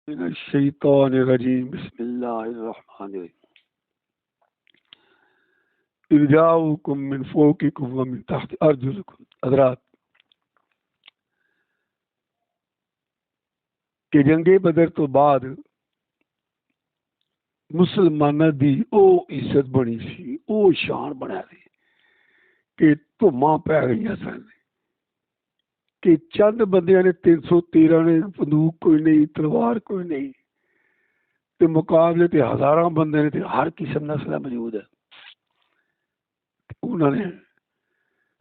من الشیطان الرجیم بسم اللہ الرحمن الرحیم اذ جاؤکم من فوقکم ومن تحت ارجلکم. حضرات کہ جنگ بدر تو بعد مسلمانوں دی او عزت بنی سی، او شان بنیا سی کہ دھوماں پی گئی سن کہ چند بندیاں نے 313 نے بندوق کوئی نہیں، تلوار کوئی نہیں، تے مقابلے تے ہزاراں بندے نے تے ہر قسم دا سلاح موجود ہے. انہوں نے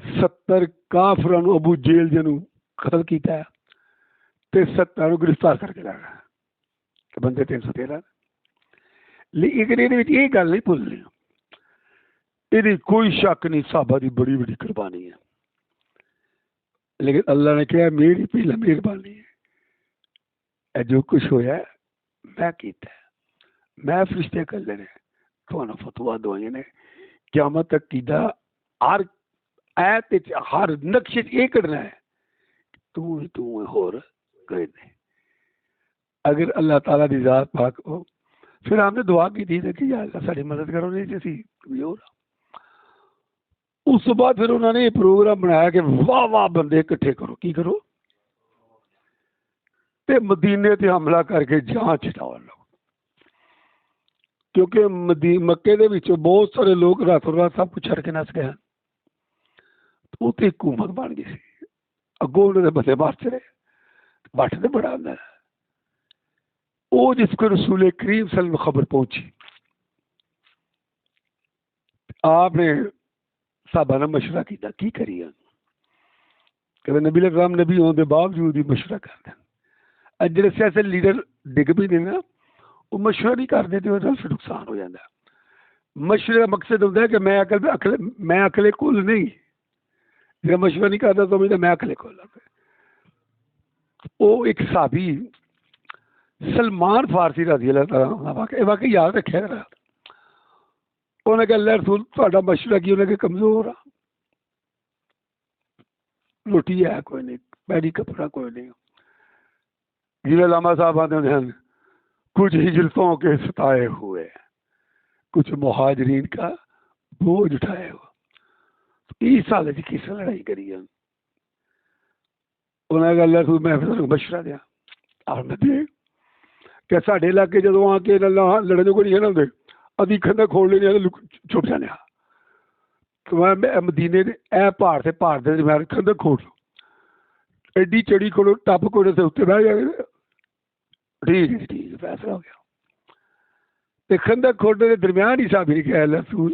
70 کافراں نو ابو جیل جنوں قتل کیتا ہے تے 70 نو گرفتار کر کے لا گیا کہ بندے 313. لیکن یہ گل نہیں بھولنی، یہ کوئی شک نہیں صحابہ دی بڑی بڑی قربانی ہے، لیکن اللہ نے کہا میری پہلا مہربانی ہے، جو کچھ ہویا ہے میں کیتا ہے، میں فرشتے کر لینے تو فتوا دوائی نے قیامت تک کیدا ہر ایت ہر نقشے یہ کرنا ہے تو ہور کوئی نہیں. اگر اللہ تعالیٰ دی ذات پاک ہو پھر ہم نے دعا کی تھی کہ یا اللہ ساری مدد کرو، نہیں جیسی کمزور. اس بعد پھر انہوں نے یہ پروگرام بنایا کہ واہ واہ بندے اکٹھے کرو، کی کرو تے مدینے تے حملہ کر کے جان چھٹاؤ لوگ، کیونکہ مکے دے وچوں بہت سارے لوگ راتوں رات سب کچھ چھڑ کے نس گئے، تو تے حکومت بن گئی سی. اگوں انہوں نے بندے مار چڑے بٹ تے بڑا آدھا وہ جس کو رسول کریم صلی اللہ علیہ وسلم خبر پہنچی، آپ نے صحابہ نے مشورہ کیتا کی کریے کہ نبی علیہ السلام نبی ہونے کے باوجود ہی مشورہ کرتے ہیں. جڑے سیاسی لیڈر ڈگ بھی نہیں نا وہ مشورہ نہیں کرتے تو پھر نقصان ہو جاتا ہے. مشورے کا مقصد ہوتا ہے کہ میں اکلے کل نہیں، جب مشورہ نہیں کرتا تو میں اکلے کل. وہ ایک صحابی سلمان فارسی رضی اللہ تعالیٰ واقعی یاد رکھا کرا، انہوں نے کہا اللہ رسول تھوڑا مشورہ کی، انہوں نے کہا کمزور آ، روٹی ہے کوئی نہیں، پیڑی کپڑا کوئی نہیں. جی علامہ صاحب آتے ہیں کچھ ہجرتوں کے ستائے ہوئے، کچھ مہاجرین کا بوجھ اٹھائے ہوئے. اس سال جی کس لڑائی کری ہے؟ انہوں نے کہا اللہ رسول میں پھر مشورہ دیا آپ نے دے کہ ساڈے علاقے جدو آ کے لڑنے کو نہیں ہے نا ہوتے ادھی کھندا کھول لینے چھپ جانے، تو میں مدینے اے پہاڑ سے پہاڑ دے میں کھندا کھول لو ایڈی چڑی کھولو ٹپ کوڑے سے اتنے بہ جائے. ٹھیک ٹھیک فیصلہ ہو گیا. کھندا کھولنے کے درمیان ہی صاحب نے کہا اللہ رسول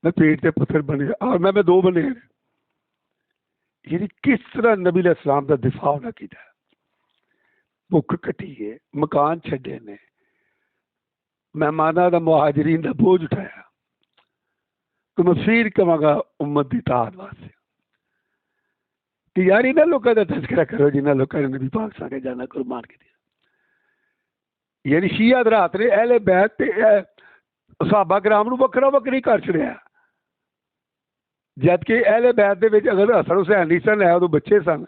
میں پیٹ سے پتھر بنے اور میں دو بنے، یعنی کس طرح نبی علیہ السلام کا دفاع نہ کیتا، بھوک کٹی ہے، مکان چھڈے نے، مہمانوں کا مہاجرین کا بوجھ اٹھایا. تو میں پھر کہاں گا امت کی اطاعت واسطے کہ یار انہوں لوگوں کا تذکرہ کرو جنہوں لوگوں نے نبی پاک سا کے جانا قربان کے دیا. یعنی شیعہ حضرات نے اہل بیت صحابہ کرام نو وکھرا وکھری کر چھڑیا، جبکہ اہل بیت دے وچ اگر حسن حسین نہیں سن ہے تو بچے سن،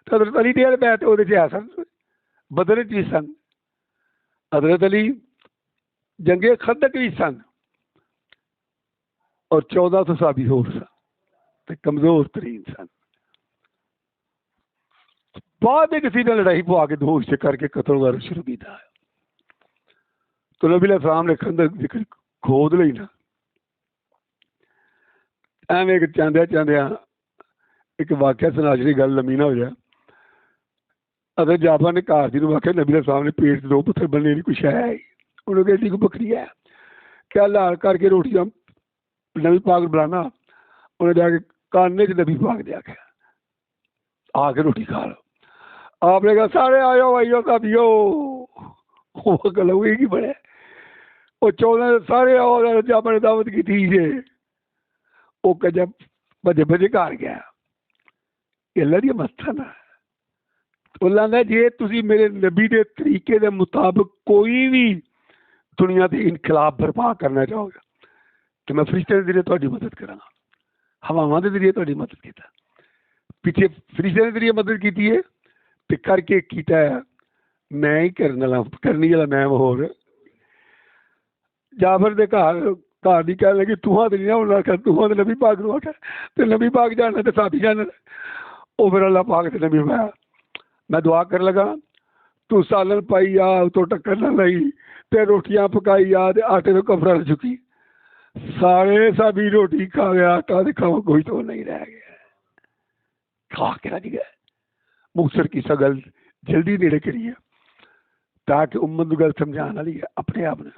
حضرت علی دے اہل بیت وہ ہے سن، بدر بھی سن، حضرت علی جنگ خندق بھی سن، اور 1400 صحابی ہور سن، کمزور ترین سن. بعد میں کسی نے لڑائی پوا کے دو حصے کر کے قتل وغیرہ شروع کیا ہے. تو نبی علیہ السلام نے خندق ذکر کھود لی نا، ایویں چاندیا چاندیا ایک واقعہ سنا چڑی گل لمبی نہ ہو جائے. اگر جابا نے کار جی آخیا نبی علیہ السلام نے پیٹ سے 2 پتھر بننے کی کچھ ہے، انہوں نے کہا کوئی بکری ہے کیا لال کر کے روٹیاں نبی پاک بلانا، انہیں جا کے کانے چ نبی پاک دیا گیا آ کے روٹی کھا لو. آپ نے کہا سارے آئیو آئیو سبھیو گل ہوئی کی بڑے وہ 14 سارے آؤ جب نے دعوت کی تھی جی وہ جب بجے بجے گھر گیا یہ اللہ دی مت نا. اللہ نے جی تھی میرے نبی دے طریقے دے مطابق کوئی بھی دنیا کے انقلاب برپا کرنا چاہو گا کہ میں فرشتے کے ذریعے تاری مدد کرا، ہواواں کے ذریعے تاری مدد کیتا، پیچھے فرشتے کے ذریعے مدد کی ہے کر کے کیتا ہے میں ہی کرنی والا میں ہور جعفر دے گھر دی کہنے لگی تہاں تے نہیں ہونا کر تہاں تے نبی پاک نو آکھیا تے نبی پاک جانا تے صحابی جانا او پھر اللہ پاک تے نبی میں دعا کر لگا تو سالن پائی آ تو ٹکر نہ لئی تے روٹیاں پکائی آ تے آٹے تو کفرا نہ چکی سارے صحابی روٹی کھا گیا آٹا تے کھاوا کوئی تو نہیں رہ گیا کھا کے رج گئے مختصر کی سگل جلدی نیڑے کریے تاکہ امت گل سمجھان والی ہے اپنے آپ نے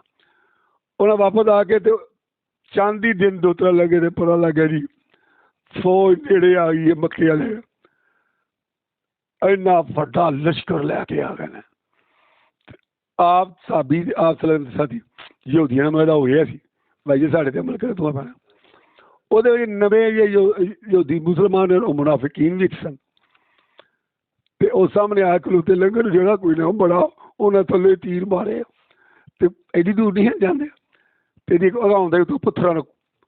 انہیں واپس آ کے تو چاندی دن دوترا لگے تو پتا لگا جی فوج نیڑے آ گئی ہے مکے والے اینا وڈا لشکر لے کے آ گئے آپ صحابی آپ صلی اللہ علیہ وسلم یہودیاں نے میرا ہویا سی بھائی ساڑھے تے عمل کرے تو پانا وہ نویں یہودی مسلمان اور منافقین بھی سن تے او سامنے آ کلوتے لنگر جڑا کوئی نہ بڑا انہیں تھلے تیر مارے تے ایڈی دور نہیں جاندے تے اگاؤں تو پتھراں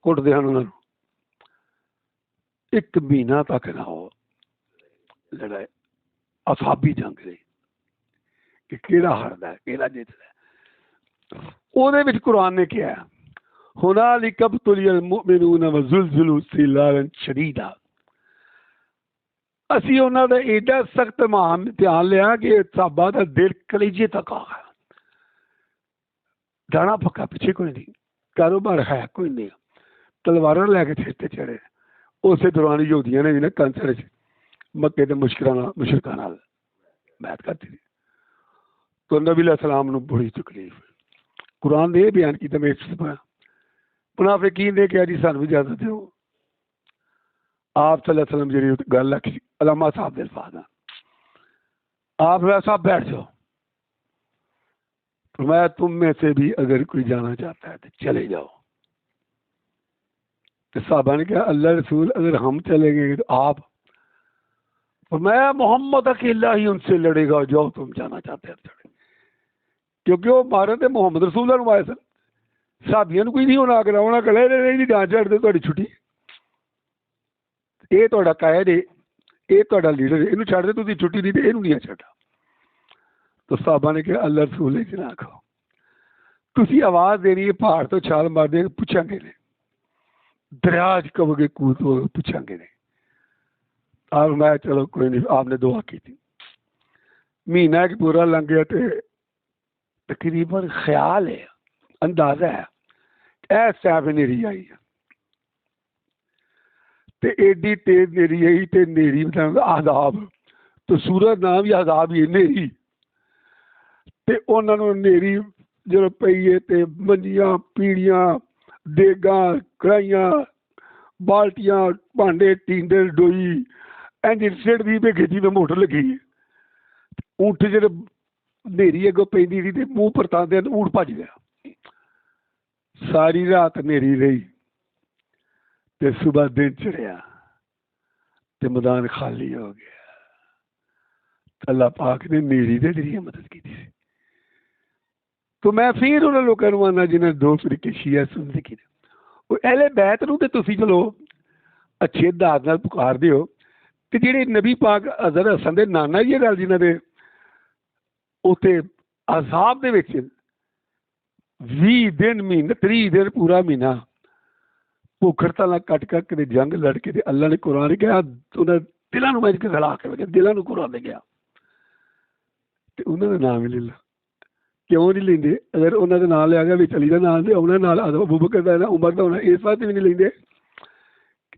کٹدے ہن انہاں نوں ایک مہینہ تک نہ ہو لڑائی اصحابی جنگ رہی کہ کیڑا ہاردا ہے کیڑا جیتدا ہے او دے وچ قرآن نے کیا ہے ہنالک ابتلی المؤمنون وزلزلوا زلزالا شدیدا اسی انہوں نے ایڈا سخت امتحان لیا کہ صحابہ دا دل کلیجے تک آ گیا دانا پکا پیچھے کوئی نہیں کاروبار ہے کوئی نہیں تلوار لے کے سر تے چڑھے اسی دوران یہودیاں نے بھی نا کنسر مکے کے مشرکاں نال بیعت کرتی تھی تو نبی علیہ السلام نو بڑی تکلیف قرآن نے یہ بیان کیتا میں منافقین نے کہا جی سانو بھی اجازت دیو آپ صلی اللہ علیہ وسلم جی گل رکھی علامہ صاحب دے الفاظ آپ صاحب بیٹھ جاؤ فرمایا تم میں سے بھی اگر کوئی جانا چاہتا ہے تو چلے جاؤ تو صحابہ نے کہا اللہ رسول اگر ہم چلیں گے تو آپ فرمایا محمد اکیلا ہی ان سے لڑے گا جاؤ تم جانا چاہتے ہیں چڑھے کیونکہ وہ مارے تھے محمد رسول اللہ آئے سن صحابیاں کوئی نہیں ہونا کرا انہاں کہا نہیں گاں چڑھ دے تہاڈی چھٹی یہ تہاڈا قائد ہے یہ تہاڈا لیڈر ہے اینوں چھڈ دے تسی چھٹی نہیں تے اینوں نہیں چھڈا تو صحابہ نے کہا اللہ رسول نے نہ کھاؤ تسی آواز دینی ہے پہاڑ تو چھال مار دے پوچھاں گے نہیں دریا کب کے کود پوچھاں گے نہیں آپ میں چلو کوئی نہیں آپ نے دعا کی تھی مہینہ ایک پورا لنگ گیا تے تقریباً خیال ہے اندازہ ہے ایس ٹائم پہ نیری آئی ہے تے ایڈی تیز نیری آئی تے نیری مطلب عذاب تو سورج نام ہی عذاب ہی نیری تے انہوں نے نیری جو پئی ہے تے منجیاں پیڑیاں دیگاں کڑھائیاں بالٹیاں بھانڈے ٹینڈے ڈوئی اینج سڑ دی پہ کھیتی میں موٹر لگی اونٹ جڑے نیری اگوں پیندی سی تے منہ پرتاندے اونٹ بھج گیا ساری رات نیری رہی تے صبح دن چڑھیا تے میدان خالی ہو گیا اللہ پاک نے نیری دے ذریعے مدد کی تھی تو میں پھر انہوں لوگوں کو آنا جنہیں دو فرقے شیعہ سنی کی وہ اہل بیت نو تے تسی چلو اچھے داد نال پکار دیو تے جڑے نبی پاک حضرت حسن دے نانا جی نال جنہاں دے اوتے عذاب دے وچ 20 دن مہینہ 30 دن پورا مہینہ بھوک ہڑتال کٹ کر کے جنگ لڑ کے اللہ نے قرآن کہا انہیں دلوں میں گلا کے دلوں کو قرآن دے گیا انہوں نے نام ہی لے لا کیوں نہیں لیندے اگر انہوں نے نام لیا گیا بھی علی کا نام دے انہوں نے نام ابو بکر دا عمر دا ہونا اس واسطے بھی نہیں لیندے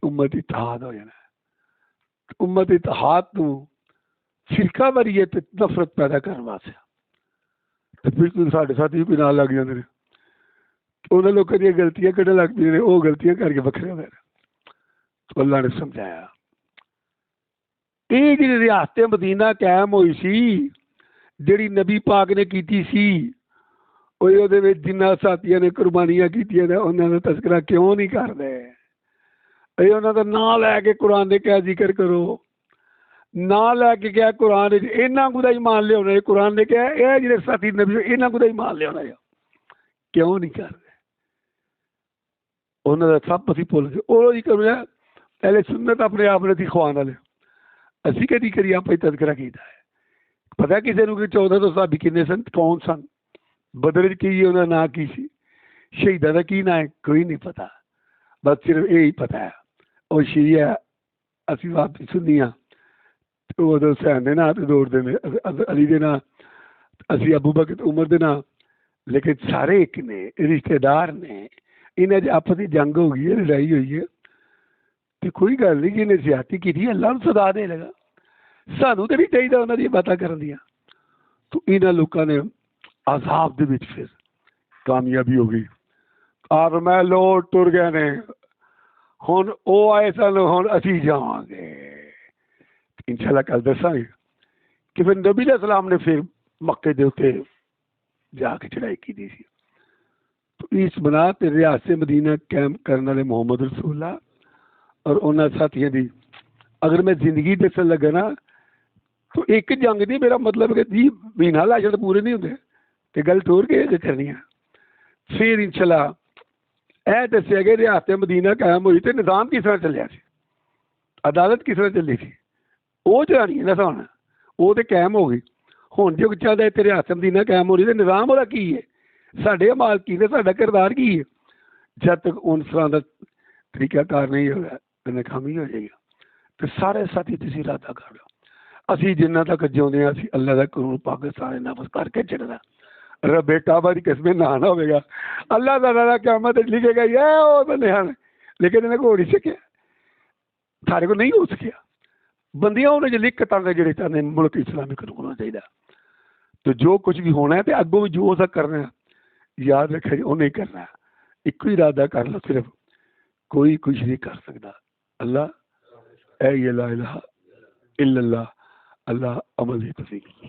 امت اتحاد ہو جانا امت اتحاد تو فرقہ واریت نفرت پیدا کرنے واسطے تو پھر ساڈے ساتھ بھی کوئی نام لگ جاندے نے انہوں نے لوگوں کی غلطیاں کھڑے لگ پی وہ غلطیاں کر کے وکھرے ہو گئے تو اللہ نے سمجھایا یہ جی ریاست مدینہ قائم ہوئی سی جڑی نبی پاک نے کیتی سی وہ جنہ ساتھیاں نے قربانیاں کیتیاں نے انہوں نے تذکرہ کیوں نہیں کرتے انہوں کا نام لے کے قرآن نے کیا ذکر کرو نام لے کے کیا قرآن یہاں کو ایمان لیا قرآن نے کیا یہ جڑے ساتھی نبی یہاں کو ایمان لیا کیوں نہیں کرتے انہوں نے سب اسی بھول گئے وہ کرو پہلے سنت اپنے آپ نے تھی خوان والے اسی کدی کری آپ تذکرہ کیتا ہے پتا کسی نے کہ 14 صحابی کنے سن کون سن بدر کی انہوں نا کی سی شہیداں دا کی نا ہے کوئی نہیں پتا بس صرف یہی پتا ہے اور شیعہ اسی واپس سنی ہاں وہ حسین دے نا دوڑ دے علی دے نا اسی ابو بکر عمر دے نا لیکن سارے ایک نے رشتے دار نے انہیں آپس کی جنگ ہو گئی ہے لڑائی ہوئی ہے تو کوئی گل نہیں جنہیں زیادتی کی تھی اللہ نے سزا دے لگا سانو تو نہیں چاہیے انہوں نے باتیں کر دیا تو انہوں لوگوں نے عذاب دے وچ پھر کامیابی ہو گئی آپ میں لوٹ ٹر گئے نے ہن او آئے سن ہن اسی جاواں گے انشاءاللہ کل دساں گے کہ پھر نبی علیہ السلام نے پھر مکے دے اوتے جا کے چڑھائی کی دی سی تو اس بنا تے ریاست مدینہ کیمپ کرنے والے محمد رسول اللہ اور انہاں ساتھیاں دی اگر میں زندگی دسن لگا نا تو ایک جنگ نہیں میرا مطلب کہ 20 مہینہ لاشن تو پورے نہیں ہوتے کہ گل ٹور کے کرنی ہے پھر انشاءاللہ اے دسیا کہ ریاست مدینہ قائم ہوئی تو نظام کس طرح چلیا سی عدالت کس طرح چلی سی وہ چلانی ہے نا سن وہ تو قائم ہو گئی ہوں جو چلتا ہے ریاست مدینہ قائم ہو رہی ہے نظام وہ کی ہے سارے مال کی نے سارا کردار کی ہے جب تک ان طرح کا طریقہ کار نہیں ہوگا تو ناکامی ہو جائے گا تو سارے ساتھی تھی ارادہ کر لو اسی جنہ تک جیونے اسی اللہ کا قانون پاکستان نافذ کر کے چڑھنا رب بیٹا باری قسمیں نہ ہوئے گا اللہ تعالیٰ قیامت لکھے گا یہ وہ بندے ہیں لیکن انہیں کو ہو نہیں سکیا سارے کو نہیں ہو سکیا بندیاں انہیں جو لکھ کر جڑے چاہتے ملک اسلامی قانون ہونا چاہیے تو جو کچھ بھی ہونا ہے تو اگوں بھی جو سا کرنا ہے یاد رکھے وہ نہیں کرنا ہے ایک ہی ارادہ کر لو صرف کوئی کچھ نہیں کر سکتا اللہ اے لا الہ الا اللہ اللہ عمل ہی توفیق